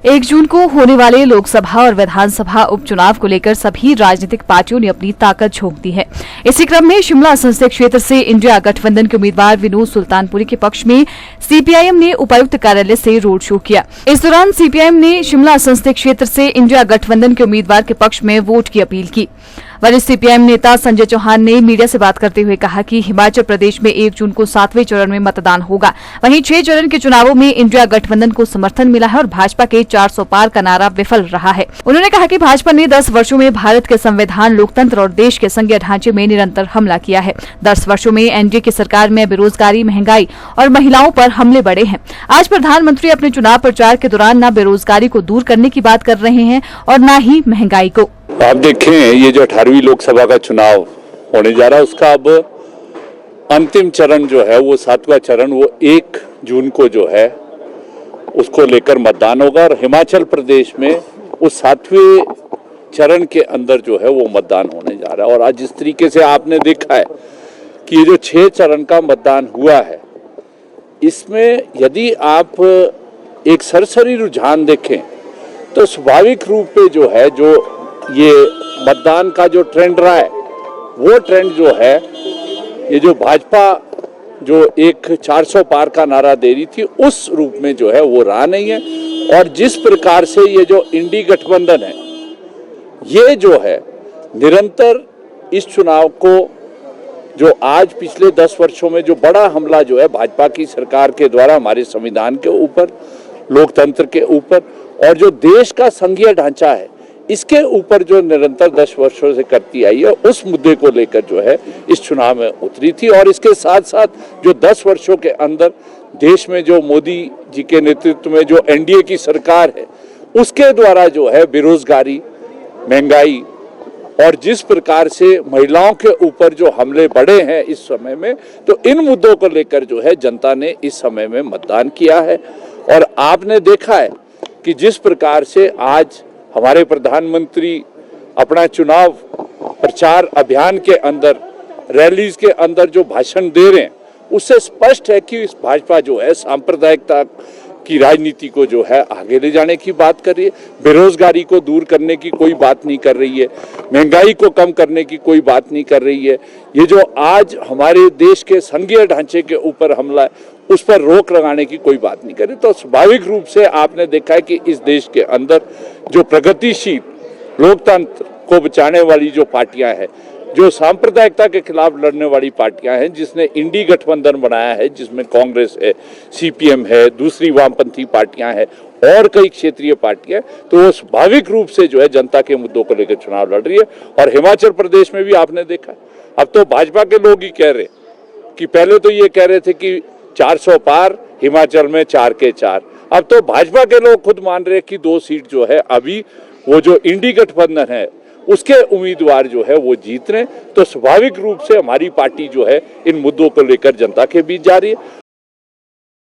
1 जून को होने वाले लोकसभा और विधानसभा उपचुनाव को लेकर सभी राजनीतिक पार्टियों ने अपनी ताकत झोंक दी है। इसी क्रम में शिमला संसदीय क्षेत्र से इंडिया गठबंधन के उम्मीदवार विनोद सुल्तानपुरी के पक्ष में सीपीआईएम ने उपायुक्त कार्यालय से रोड शो किया। इस दौरान सीपीआईएम ने शिमला संसदीय क्षेत्र से इंडिया गठबंधन के उम्मीदवार के पक्ष में वोट की अपील की। वरिष्ठ सीपीआईएम नेता संजय चौहान ने मीडिया से बात करते हुए कहा कि हिमाचल प्रदेश में 1 जून को 7वें चरण में मतदान होगा। वहीं 6 चरण के चुनावों में इंडिया गठबंधन को समर्थन मिला है और भाजपा के 400 पार का नारा विफल रहा है। उन्होंने कहा कि भाजपा ने 10 वर्षों में भारत के संविधान, लोकतंत्र और देश के संघीय ढांचे में निरंतर हमला किया है। 10 वर्षों में एनडीए की सरकार में बेरोजगारी, महंगाई और महिलाओं पर हमले बढ़े हैं। आज प्रधानमंत्री अपने चुनाव प्रचार के दौरान न बेरोजगारी को दूर करने की बात कर रहे हैं और न ही महंगाई को। आप देखें, ये जो 18वीं लोकसभा का चुनाव होने जा रहा है, उसका अब अंतिम चरण जो है वो 7वां चरण, वो 1 जून को जो है उसको लेकर मतदान होगा। और हिमाचल प्रदेश में उस 7वें चरण के अंदर जो है वो मतदान होने जा रहा है। और आज जिस तरीके से आपने देखा है कि ये जो 6 चरण का मतदान हुआ है, इसमें यदि आप एक सरसरी रुझान देखें तो स्वाभाविक रूप पे जो है, जो ये मतदान का जो ट्रेंड रहा है, वो ट्रेंड जो है, ये जो भाजपा जो एक 400 पार का नारा दे रही थी, उस रूप में जो है वो रहा नहीं है। और जिस प्रकार से ये जो इंडी गठबंधन है, ये जो है निरंतर इस चुनाव को, जो आज पिछले 10 वर्षों में जो बड़ा हमला जो है भाजपा की सरकार के द्वारा हमारे संविधान के ऊपर, लोकतंत्र के ऊपर और जो देश का संघीय ढांचा है, इसके ऊपर जो निरंतर 10 वर्षों से करती आई है, उस मुद्दे को लेकर जो है इस चुनाव में उतरी थी। और इसके साथ साथ जो 10 वर्षों के अंदर देश में जो मोदी जी के नेतृत्व में जो एनडीए की सरकार है, उसके द्वारा जो है बेरोजगारी, महंगाई और जिस प्रकार से महिलाओं के ऊपर जो हमले बढ़े हैं इस समय में, तो इन मुद्दों को लेकर जो है जनता ने इस समय में मतदान किया है। और आपने देखा है कि जिस प्रकार से आज हमारे प्रधानमंत्री अपना चुनाव प्रचार अभियान के अंदर, रैलीज के अंदर जो भाषण दे रहे हैं, उससे स्पष्ट है कि इस भाजपा जो है सांप्रदायिकता की राजनीति को जो है आगे ले जाने की बात कर रही है, बेरोजगारी को दूर करने की कोई बात नहीं कर रही है, महंगाई को कम करने की कोई बात नहीं कर रही है। ये जो आज हमारे देश के संघीय ढांचे के ऊपर हमला है, उस पर रोक लगाने की कोई बात नहीं कर रही। तो स्वाभाविक रूप से आपने देखा है कि इस देश के अंदर जो प्रगतिशील, लोकतंत्र को बचाने वाली जो पार्टियां हैं, जो सांप्रदायिकता के खिलाफ लड़ने वाली पार्टियां हैं, जिसने इंडी गठबंधन बनाया है, जिसमें कांग्रेस है, सीपीएम है, दूसरी वामपंथी पार्टियां हैं और कई क्षेत्रीय पार्टियां, तो वो स्वाभाविक रूप से जो है जनता के मुद्दों को लेकर चुनाव लड़ रही है। और हिमाचल प्रदेश में भी आपने देखा, अब तो भाजपा के लोग ही कह रहे कि पहले तो ये कह रहे थे कि 400 पार, हिमाचल में 4 के 4, अब तो भाजपा के लोग खुद मान रहे कि 2 सीट जो है अभी वो जो इंडी गठबंधन है उसके उम्मीदवार जो है वो जीत रहे। तो स्वाभाविक रूप से हमारी पार्टी जो है इन मुद्दों को लेकर जनता के बीच जा रही है।